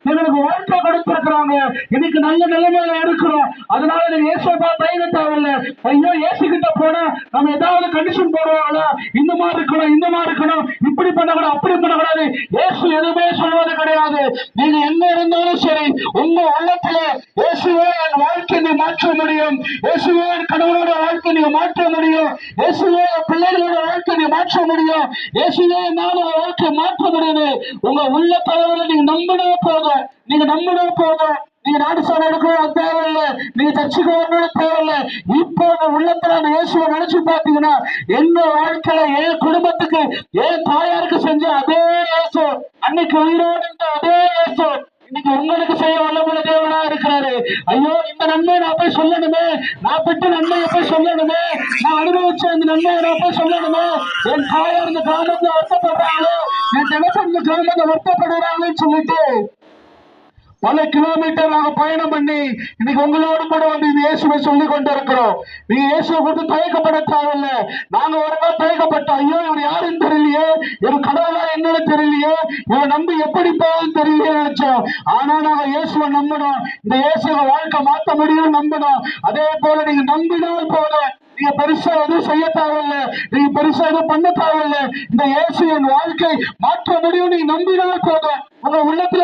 எங்களுக்கு வாழ்க்கை கொடுத்திருக்கிறாங்க. இன்னைக்கு நல்ல நிலைமையில இருக்கிறோம். அதனால நீங்க இயேசுவா தயங்க தேவையில்லை. ஐயோ இயேசு கிட்ட போனா நம்ம ஏதாவது கண்டிஷன் போடுவாங்களா, இந்த மாதிரி இருக்கணும், இந்த மாதிரி இருக்கணும், இப்படி பண்ணக்கூடாது, அப்படி பண்ணக்கூடாது. இயேசு எதுவுமே சொல்வது கிடையாது. நீங்க என்ன இருந்தாலும் சரி, உங்க உள்ளத்துல இயேசுவே என் வாழ்க்கை நீ மாற்ற முடியும், இயேசுவே என் கணவனோட வாழ்க்கை நீங்க மாற்ற முடியும், இயேசுவே என் பிள்ளைகளோட வாழ்க்கை நீ மாற்ற முடியும், இயேசுவே என்னால வாழ்க்கை மாற்ற முடியுது. உங்க உள்ள தலைவரை நீங்க நம்பினே போதும். நீங்க நம்பினே போதும். நீங்க நாடு சாலை எடுக்கணும் தேவையில்லை, நீங்க சர்ச்சுக்கு வரணும் தேவையில்லை. இப்போ உள்ளத்துல இயேசுவை நினைச்சு பாத்தீங்கன்னா என்ன வாழ்க்கையில என் குடும்பத்துக்கு என் தாயாருக்கு செஞ்ச அதே இயேசு, அன்னைக்கு உயிரோடு அதே இயேசு இன்னைக்கு உங்களுக்கு செய்ய வல்லமுள்ள தேவனா இருக்கிறாரு. ஐயோ இந்த நன்மை நான் போய் சொல்லணுமே, நான் பெற்ற நன்மையை போய் சொல்லணுமே, நான் அனுபவிச்ச இந்த நன்மையை நான் போய் சொல்லணுமே. என் தாயார் இந்த கிராமத்துல வருத்தப்படுறாங்களோ, என் தினசரி இந்த கிராமத்தை வருத்தப்படுறாங்கன்னு சொல்லிட்டு பல கிலோமீட்டர் நாங்க பயணம் பண்ணி இன்னைக்கு உங்களோடு கூட வந்து இயேசுவை சொல்லி கொண்டு இருக்கிறோம். நீங்க இயேசுவை கொடுத்து தயக்கப்பட தேவையில்லை. நாங்க ஒரு நாள் தயக்கப்பட்டோம். ஐயோ இவன் யாருன்னு தெரியலையே, இவன் கடவுளா என்னன்னு தெரியலையே, இவன் நம்பி எப்படி போகுதுன்னு தெரியலையே நினைச்சோம். ஆனா நாங்க இயேசுவை நம்பணும். இந்த இயேசுவை வாழ்க்கை மாற்ற முடியும் நம்பணும். அதே போல நீங்க நம்பினால் போதும். நீங்க பெருசா எதுவும் செய்ய தேவையில்லை, நீங்க பெருசா எதுவும் பண்ண தேவையில்லை. இந்த இயேசு என் வாழ்க்கை மாற்ற முடியும் நீங்க நம்பினால் போதும். உங்க உள்ளத்துல